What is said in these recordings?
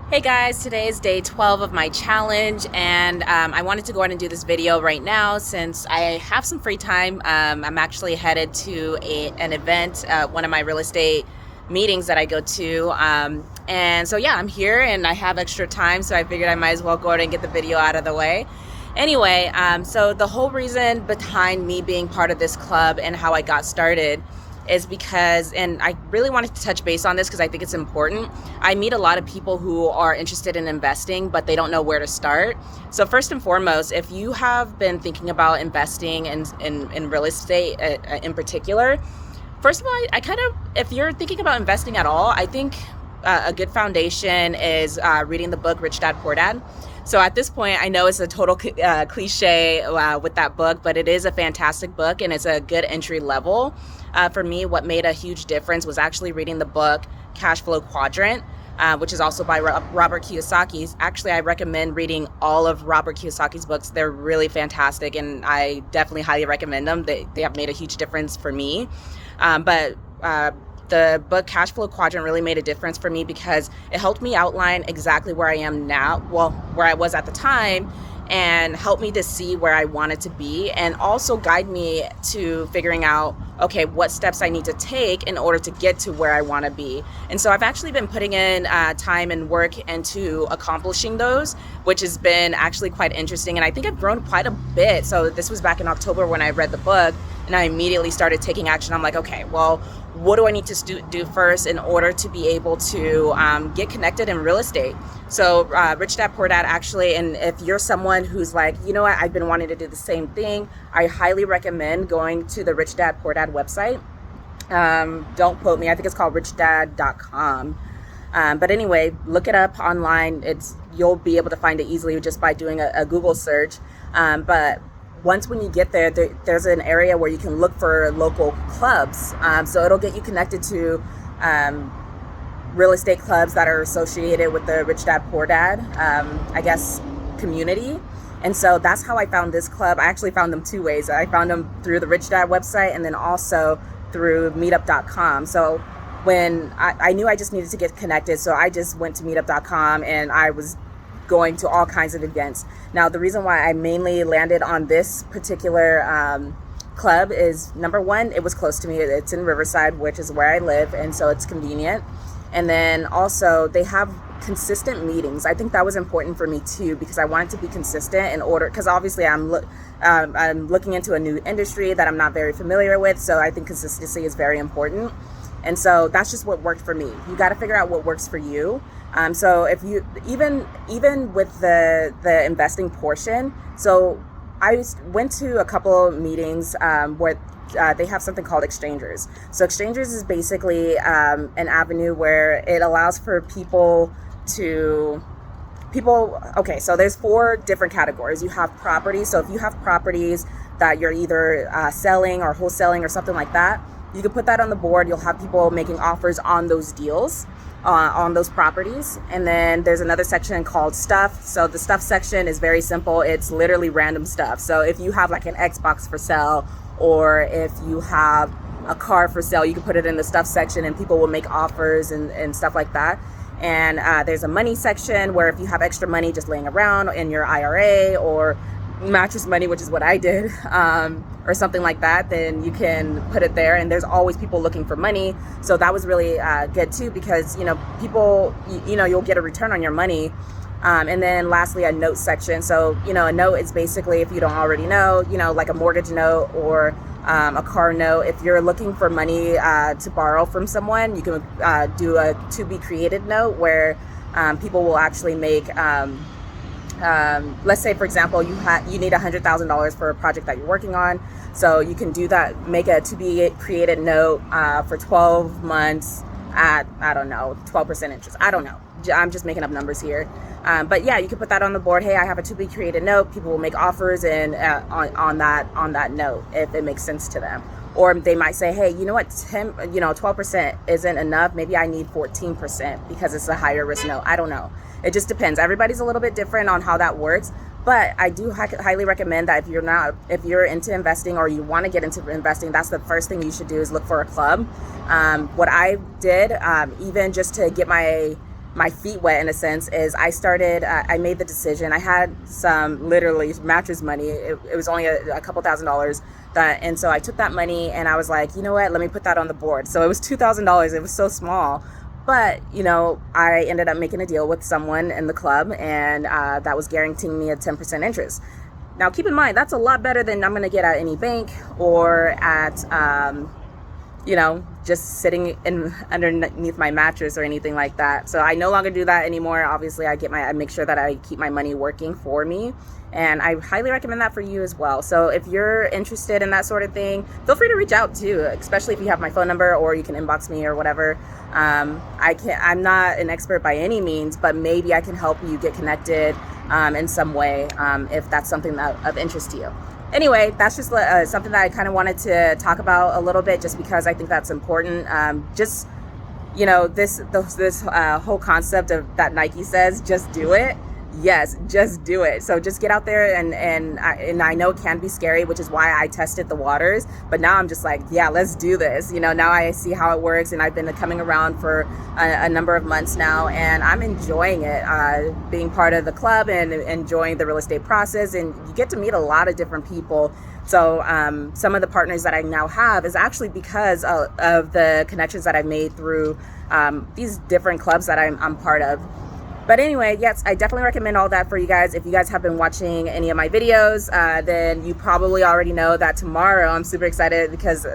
Hey guys, today is day 12 of my challenge, and I wanted to go ahead and do this video right now since I have some free time. I'm actually headed to an event, one of my real estate meetings that I go to, and so yeah, I'm here and I have extra time, so I figured I might as well go ahead and get the video out of the way. Anyway, so the whole reason behind me being part of this club and how I got started is because, and I really wanted to touch base on this because I think it's important. I meet a lot of people who are interested in investing, but they don't know where to start. So first and foremost, if you have been thinking about investing in real estate in particular, first of all, if you're thinking about investing at all, I think a good foundation is reading the book Rich Dad Poor Dad. So at this point, I know it's a total cliche with that book, but it is a fantastic book and it's a good entry level. For me, what made a huge difference was actually reading the book Cash Flow Quadrant, which is also by Robert Kiyosaki. Actually, I recommend reading all of Robert Kiyosaki's books. They're really fantastic, and I definitely highly recommend them. They have made a huge difference for me. But the book Cash Flow Quadrant really made a difference for me because it helped me outline exactly where I am now, well, where I was at the time, and helped me to see where I wanted to be, and also guide me to figuring out, okay, what steps I need to take in order to get to where I want to be. And so I've actually been putting in time and work into accomplishing those, which has been actually quite interesting. And I think I've grown quite a bit. So this was back in October when I read the book, and I immediately started taking action. I'm like, okay, well, what do I need to do first in order to be able to get connected in real estate? So Rich Dad Poor Dad actually, and if you're someone who's like, you know what, I've been wanting to do the same thing, I highly recommend going to the Rich Dad Poor Dad website. Don't quote me, I think it's called richdad.com. But anyway, look it up online. You'll be able to find it easily just by doing a Google search. But once when you get there, there's an area where you can look for local clubs. So it'll get you connected to real estate clubs that are associated with the Rich Dad Poor Dad, community. And so that's how I found this club. I actually found them two ways. I found them through the Rich Dad website and then also through meetup.com. So when I knew I just needed to get connected, so I just went to meetup.com and I was going to all kinds of events. Now, the reason why I mainly landed on this particular club is, number one, it was close to me. It's in Riverside, which is where I live, and so it's convenient. And then also they have consistent meetings. I think that was important for me too, because I wanted to be consistent in order, because obviously I'm looking into a new industry that I'm not very familiar with. So I think consistency is very important. And so that's just what worked for me. You got to figure out what works for you. So if you, even with the investing portion, so I went to a couple meetings where they have something called exchangers. So exchangers is basically an avenue where it allows for okay, so there's 4 different categories. You have properties. So if you have properties that you're either selling or wholesaling or something like that, you can put that on the board. You'll have people making offers on those deals, on those properties. And then there's another section called stuff. So the stuff section is very simple. It's literally random stuff. So if you have like an Xbox for sale, or if you have a car for sale, you can put it in the stuff section and people will make offers and stuff like that. And there's a money section where if you have extra money just laying around in your IRA or mattress money, which is what I did, or something like that, then you can put it there. And there's always people looking for money. So that was really good too, because, people, you'll get a return on your money. And then lastly, a note section. So, a note is basically, if you don't already know, like a mortgage note or a car note. If you're looking for money to borrow from someone, you can do a to be created note where people will actually make, let's say, for example, you need $100,000 for a project that you're working on. So you can do that, make a to be created note for 12 months at, I don't know, 12% interest. I don't know. I'm just making up numbers here. But yeah, you can put that on the board. Hey, I have a to be created note. People will make offers and on that note if it makes sense to them. Or they might say, hey, you know what, 12% isn't enough. Maybe I need 14% because it's a higher risk note. I don't know. It just depends. Everybody's a little bit different on how that works. But I do highly recommend that if you're into investing or you want to get into investing, that's the first thing you should do is look for a club. What I did, even just to get my my feet wet in a sense is I made the decision. I had some literally mattress money. It was only a couple $1,000s. And so I took that money and I was like, you know what, let me put that on the board. So it was $2,000. It was so small. But, you know, I ended up making a deal with someone in the club, and that was guaranteeing me a 10% interest. Now, keep in mind, that's a lot better than I'm going to get at any bank or at, you know, just sitting underneath my mattress or anything like that. So I no longer do that anymore. Obviously, I make sure that I keep my money working for me. And I highly recommend that for you as well. So if you're interested in that sort of thing, feel free to reach out too, especially if you have my phone number, or you can inbox me or whatever. I'm not an expert by any means, but maybe I can help you get connected in some way if that's something of interest to you. Anyway, that's just something that I kind of wanted to talk about a little bit, just because I think that's important. Just, you know, this whole concept of that Nike says, just do it. Yes, just do it. So just get out there, and I know it can be scary, which is why I tested the waters. But now I'm just like, yeah, let's do this. You know, now I see how it works, and I've been coming around for a number of months now, and I'm enjoying it, being part of the club and enjoying the real estate process. And you get to meet a lot of different people. So some of the partners that I now have is actually because of the connections that I've made through these different clubs that I'm part of. But anyway, yes, I definitely recommend all that for you guys. If you guys have been watching any of my videos, then you probably already know that tomorrow, I'm super excited because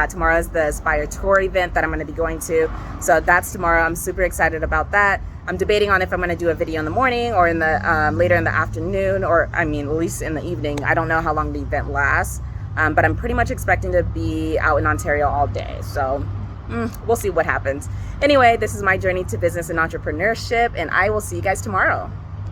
tomorrow is the Aspire Tour event that I'm going to be going to. So that's tomorrow. I'm super excited about that. I'm debating on if I'm going to do a video in the morning or in the later in the afternoon, or I mean, at least in the evening. I don't know how long the event lasts, but I'm pretty much expecting to be out in Ontario all day. So we'll see what happens. Anyway, this is my journey to business and entrepreneurship, and I will see you guys tomorrow.